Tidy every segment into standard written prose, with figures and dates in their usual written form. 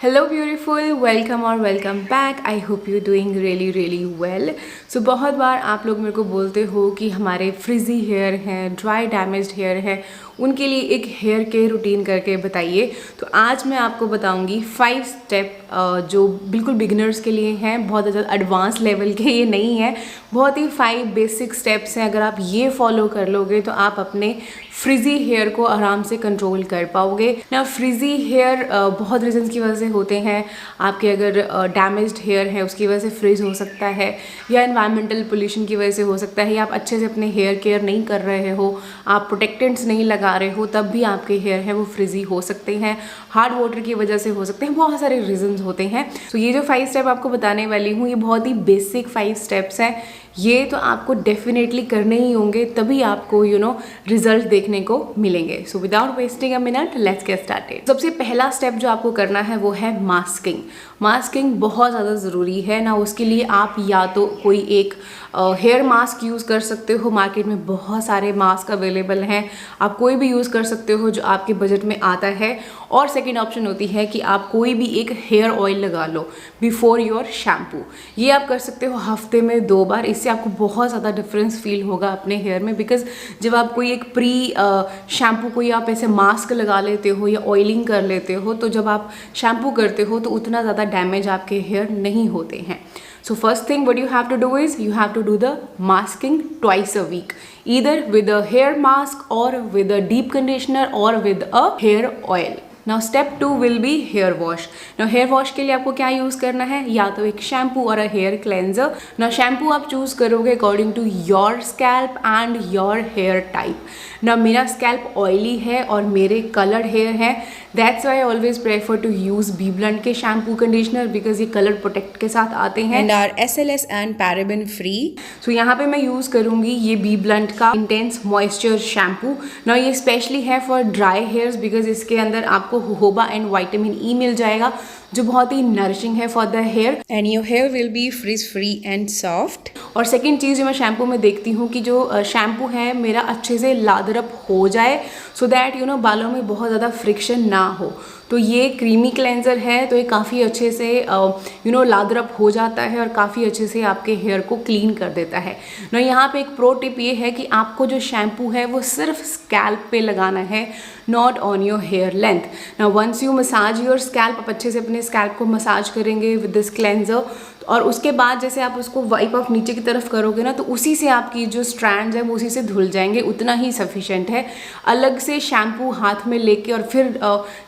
Hello beautiful, welcome और welcome back. I hope you doing really well. So बहुत बार आप लोग मेरे को बोलते हो कि हमारे फ्रिजी हेयर हैं, ड्राई डैमेज्ड हेयर है, उनके लिए एक हेयर केयर रूटीन करके बताइए। तो आज मैं आपको बताऊंगी 5 स्टेप जो बिल्कुल बिगिनर्स के लिए हैं, बहुत ज़्यादा एडवांस लेवल के ये नहीं है, बहुत ही 5 बेसिक स्टेप्स हैं। अगर आप ये फॉलो कर लोगे तो आप अपने फ्रिजी हेयर को आराम से कंट्रोल कर पाओगे ना। फ्रिजी हेयर बहुत रीजंस की वजह से होते हैं। आपके अगर डैमेज्ड हेयर है उसकी वजह से फ्रिज हो सकता है, या एनवायरमेंटल पोल्यूशन की वजह से हो सकता है, या आप अच्छे से अपने हेयर केयर नहीं कर रहे हो, आप प्रोटेक्टेंट्स नहीं लगा रहे हो, तब भी आपके हेयर है वो फ्रिजी हो सकते हैं। हार्ड वाटर की वजह से हो सकते हैं, बहुत सारे रीजंस होते हैं। तो ये जो 5 स्टेप आपको बताने वाली हूँ, ये बहुत ही बेसिक 5 स्टेप्स हैं। ये तो आपको डेफिनेटली करने ही होंगे, तभी आपको रिजल्ट देखने को मिलेंगे। So without wasting a minute, let's get started. सबसे पहला स्टेप जो आपको करना है वो है मास्किंग। मास्किंग बहुत ज़्यादा ज़रूरी है ना। उसके लिए आप या तो कोई एक हेयर मास्क यूज़ कर सकते हो, मार्केट में बहुत सारे मास्क अवेलेबल हैं, आप कोई भी यूज़ कर सकते हो जो आपके बजट में आता है। और सेकेंड ऑप्शन होती है कि आप कोई भी एक हेयर ऑयल लगा लो बिफोर योर शैम्पू। ये आप कर सकते हो हफ्ते में 2 बार। इससे आपको बहुत ज़्यादा डिफरेंस फील होगा अपने हेयर में, बिकॉज जब आप कोई एक प्री शैम्पू कोई आप ऐसे मास्क लगा लेते हो या ऑयलिंग कर लेते हो, तो जब आप शैम्पू करते हो तो उतना ज़्यादा डैमेज आपके हेयर नहीं होते हैं। So first thing what you have to do is you have to do the masking twice a week, either with a hair mask or with a deep conditioner or with a hair oil. Now step 2 will be hair wash. Now hair wash के लिए आपको क्या use करना है, या तो एक shampoo और हेयर क्लेंजर। ना शैम्पू आप चूज़ करोगे according to your scalp and your hair type. ना मेरा स्कैल्प ऑयली है और मेरे कलर्ड हेयर है, that's why I always prefer to use B Blunt के शैम्पू कंडीशनर, बिकॉज ये कलर प्रोटेक्ट के साथ आते हैं and are SLS and paraben free. So यहाँ पे मैं यूज़ करूँगी ये बी ब्लंट का इंटेंस मॉइस्चर शैम्पू। ना ये स्पेशली है फॉर ड्राई हेयर्स, बिकॉज इसके अंदर आपको होबा एंड विटामिन ई मिल जाएगा, जो बहुत ही नरिशिंग है for the hair, and your hair will be frizz free and soft. और सेकेंड चीज़ जो मैं शैम्पू में देखती हूँ कि जो शैम्पू है मेरा अच्छे से लादरअप हो जाए, सो दैट बालों में बहुत ज़्यादा फ्रिक्शन ना हो। तो ये क्रीमी क्लेंजर है, तो ये काफ़ी अच्छे से लादरअप हो जाता है और काफ़ी अच्छे से आपके हेयर को क्लीन कर देता है ना। यहाँ पे एक प्रो टिप ये है कि आपको जो शैम्पू है वो सिर्फ स्कैल्प पे लगाना है, not on your hair length. ना once you massage your scalp, आप अच्छे से अपने स्कैल्प को मसाज करेंगे विद दिस क्लेंजर, और उसके बाद जैसे आप उसको वाइप ऑफ नीचे की तरफ करोगे ना, तो उसी से आपकी जो स्ट्रैंड्स हैं वो उसी से धुल जाएंगे, उतना ही सफिशेंट है। अलग से शैम्पू हाथ में लेके और फिर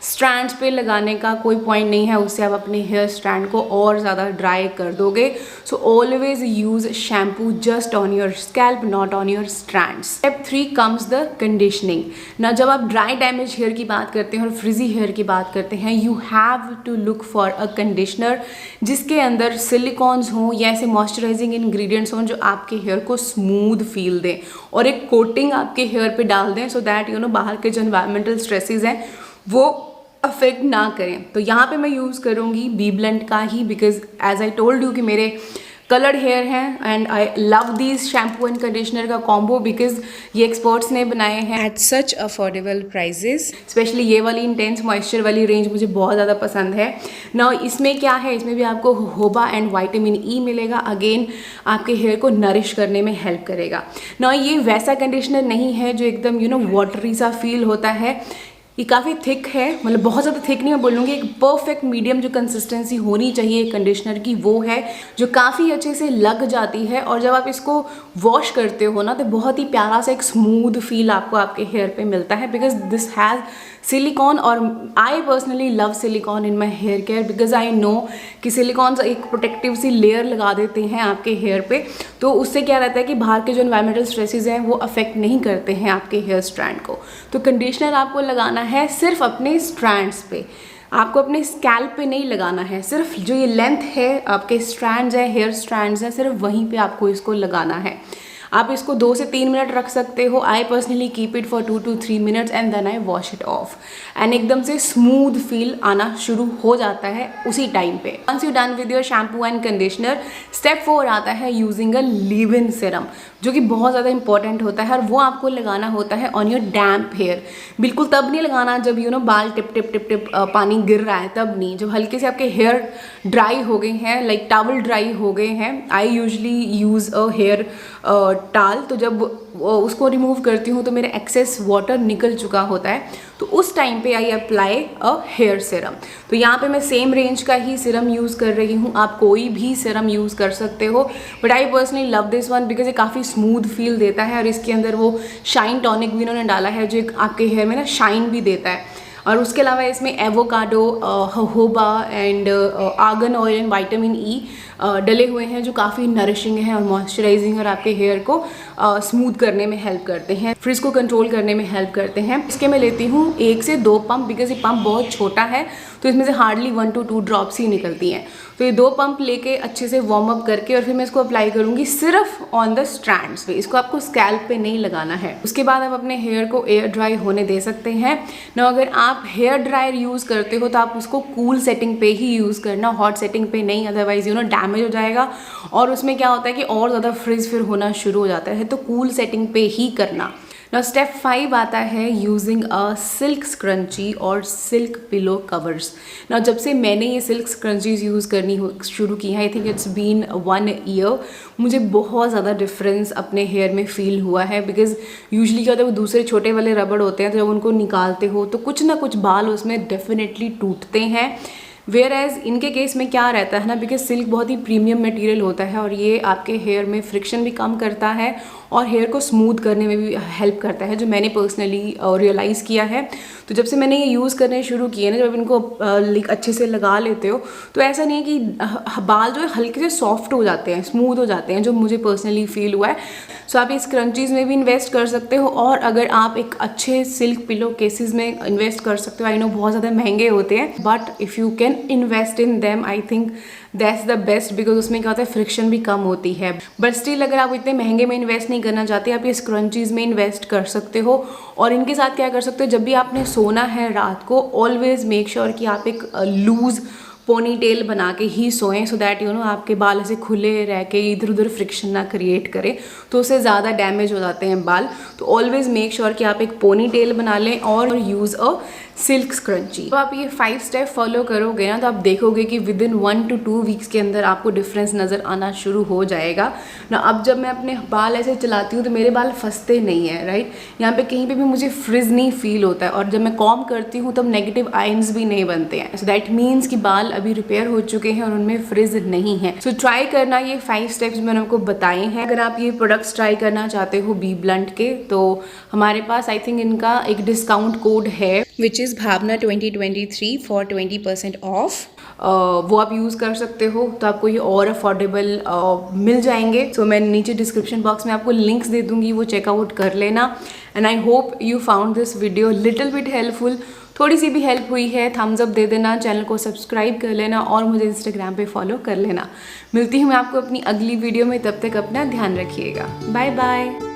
स्ट्रैंड्स पे लगाने का कोई पॉइंट नहीं है, उससे आप अपने हेयर स्ट्रैंड को और ज़्यादा ड्राई कर दोगे। So always use shampoo just on your scalp, not on your strands. Step 3 comes the conditioning. ना जब आप ड्राई डैमेज हेयर की बात करते हैं और फ्रिजी हेयर की बात करते हैं, you have to look for a conditioner जिसके अंदर सिलिकॉन्स हों या ऐसे मॉइस्चराइजिंग इंग्रेडिएंट्स हों जो आपके हेयर को स्मूथ फील दें और एक कोटिंग आपके हेयर पे डाल दें, सो दैट बाहर के जो एनवायरमेंटल स्ट्रेसेस हैं वो अफेक्ट ना करें। तो यहाँ पे मैं यूज़ करूँगी बी ब्लंट का ही, because as I told you कि मेरे कलर्ड हेयर हैं and I love these shampoo and conditioner का कॉम्बो, बिकॉज ये एक्सपर्ट्स ने बनाए हैं at such affordable prices. Specially ये वाली इंटेंस मॉइस्चर वाली रेंज मुझे बहुत ज़्यादा पसंद है ना। इसमें क्या है, इसमें भी आपको होबा एंड विटामिन ई मिलेगा, अगेन आपके हेयर को नरिश करने में हेल्प करेगा ना। ये वैसा कंडीशनर नहीं है जो एकदम वाटरी सा फील होता है, ये काफ़ी थिक है, मतलब बहुत ज़्यादा थिक नहीं मैं बोलूँगी, एक परफेक्ट मीडियम जो कंसिस्टेंसी होनी चाहिए कंडीशनर की वो है, जो काफ़ी अच्छे से लग जाती है। और जब आप इसको वॉश करते हो ना, तो बहुत ही प्यारा सा एक स्मूथ फील आपको आपके हेयर पे मिलता है, बिकॉज दिस हैज़ सिलिकॉन। और I personally love silicone in my hair care, because I know कि सिलिकॉन एक प्रोटेक्टिव सी लेयर लगा देते हैं आपके हेयर पे, तो उससे क्या रहता है कि बाहर के जो एनवायरमेंटल स्ट्रेसेस हैं वो अफेक्ट नहीं करते हैं आपके हेयर स्ट्रैंड को। तो कंडीशनर आपको लगाना है सिर्फ अपने स्ट्रैंड्स पे, आपको अपने स्कैल्प पे नहीं लगाना है। सिर्फ जो ये लेंथ है आपके स्ट्रैंड्स है, हेयर स्ट्रैंड्स हैं, सिर्फ वहीं पे आपको इसको लगाना है। आप इसको 2 से 3 मिनट रख सकते हो। I personally keep it for 2 to 3 minutes and then I wash it off and एकदम से स्मूथ फील आना शुरू हो जाता है उसी टाइम पे। Once you done with your shampoo and conditioner, step 4 आता है using a leave in serum, जो कि बहुत ज़्यादा इंपॉर्टेंट होता है और वो आपको लगाना होता है ऑन योर डैम्प हेयर। बिल्कुल तब नहीं लगाना जब बाल टिप टिप टिप टिप पानी गिर रहा है, तब नहीं। जब हल्के से आपके हेयर ड्राई हो गए हैं, लाइक टॉवल ड्राई हो गए हैं, I usually use a hair towel, तो जब उसको रिमूव करती हूँ तो मेरा एक्सेस वाटर निकल चुका होता है, तो उस टाइम पे I apply a hair serum. तो यहाँ पे मैं सेम रेंज का ही सीरम यूज़ कर रही हूँ, आप कोई भी सीरम यूज़ कर सकते हो, but I personally love this one because ये काफ़ी स्मूथ फील देता है और इसके अंदर वो शाइन टॉनिक भी इन्होंने डाला है जो आपके हेयर में ना शाइन भी देता है। और उसके अलावा इसमें avocado, jojoba and argan oil and vitamin E डले हुए हैं जो काफ़ी नरिशिंग है और मॉइस्चराइजिंग और आपके हेयर को स्मूथ करने में हेल्प करते हैं, फ्रिज को कंट्रोल करने में हेल्प करते हैं। इसके मैं लेती हूँ 1 से 2 पंप बिकॉज ये पंप बहुत छोटा है, तो इसमें से हार्डली 1 to 2 ड्रॉप्स ही निकलती हैं। तो ये 2 पंप लेके अच्छे से वार्म अप करके और फिर मैं इसको अप्लाई करूँगी सिर्फ ऑन द स्ट्रैंड्स पे, इसको आपको स्कैल्प पे नहीं लगाना है। उसके बाद आप अपने हेयर को एयर ड्राई होने दे सकते हैं ना। अगर आप हेयर ड्रायर यूज़ करते हो तो आप उसको कूल सेटिंग पे ही यूज़ करना, हॉट सेटिंग पे नहीं, अदरवाइज डैमेज हो जाएगा और उसमें क्या होता है कि और ज़्यादा फ्रिज फिर होना शुरू हो जाता है, तो कूल सेटिंग पे ही करना। ना स्टेप 5 आता है यूजिंग अ सिल्क स्क्रंची और सिल्क पिलो कवर्स। ना जब से मैंने ये सिल्क स्क्रंचीज यूज़ करनी शुरू की है, I think it's been 1 year, मुझे बहुत ज़्यादा डिफरेंस अपने हेयर में फील हुआ है। बिकॉज यूजली क्या होता है, वो दूसरे छोटे वाले रबड़ होते हैं, तो जब उनको निकालते हो तो कुछ ना कुछ बाल उसमें डेफिनेटली टूटते हैं। वेयर एज इनके केस में क्या रहता है ना, बिकॉज सिल्क बहुत ही प्रीमियम मटेरियल होता है और ये आपके हेयर में फ्रिक्शन भी कम करता है और हेयर को स्मूथ करने में भी हेल्प करता है, जो मैंने पर्सनली रियलाइज़ किया है। तो जब से मैंने ये यूज़ करने शुरू किए ना, जब इनको अच्छे से लगा लेते हो तो ऐसा नहीं है कि बाल जो है हल्के से सॉफ्ट हो जाते हैं, स्मूथ हो जाते हैं, जो मुझे पर्सनली फील हुआ है। सो आप इस क्रंचीज़ में भी इन्वेस्ट कर सकते हो और अगर आप एक अच्छे सिल्क पिलो केसेस में इन्वेस्ट कर सकते हो, आई नो बहुत ज़्यादा महंगे होते हैं, but if you can invest in them I think that's the best, because उसमें क्या होता है फ्रिक्शन भी कम होती है। बट स्टिल अगर आप इतने महंगे में इन्वेस्ट नहीं करना चाहते, आप ये स्क्रंचीज़ में इन्वेस्ट कर सकते हो। और इनके साथ क्या कर सकते हो, जब भी आपने सोना है रात को, ऑलवेज मेक श्योर कि आप एक लूज पोनी टेल बना के ही सोएं, सो दैट आपके बाल ऐसे खुले रह के इधर उधर फ्रिक्शन ना क्रिएट करें, तो उससे ज़्यादा डैमेज हो जाते हैं बाल। तो ऑलवेज मेक श्योर कि आप एक पोनी टेल बना लें और यूज़ अ सिल्क स्क्रंची। तो आप ये 5 स्टेप फॉलो करोगे ना, तो आप देखोगे कि विद इन 1 to 2 वीक्स के अंदर आपको डिफरेंस नज़र आना शुरू हो जाएगा ना। अब जब मैं अपने बाल ऐसे चलाती हूँ तो मेरे बाल फंसते नहीं है, राइट, यहाँ पे कहीं पे भी मुझे फ्रिज नहीं फील होता है, और जब मैं कॉम्ब करती हूँ तब नेगेटिव आयंस भी नहीं बनते हैं। सो दैट मीन्स कि बाल अभी रिपेयर हो चुके हैं और उनमें फ्रिज नहीं है। सो ट्राई करना ये 5 स्टेप्स मैंने आपको बताए हैं। अगर आप ये प्रोडक्ट्स ट्राई करना चाहते हो बी ब्लंट के, तो हमारे पास आई थिंक इनका एक डिस्काउंट कोड है which is Bhavna 2023 for 20% off. वो आप यूज़ कर सकते हो, तो आपको ये और अफोर्डेबल मिल जाएंगे। सो मैं नीचे डिस्क्रिप्शन बॉक्स में आपको लिंक्स दे दूंगी, वो चेकआउट कर लेना। And I hope you found this video little bit helpful. थोड़ी सी भी हेल्प हुई है, थम्स अप दे देना, चैनल को सब्सक्राइब कर लेना और मुझे इंस्टाग्राम पे फॉलो कर लेना। मिलती हूँ मैं आपको अपनी अगली वीडियो में, तब तक अपना ध्यान रखिएगा। Bye bye.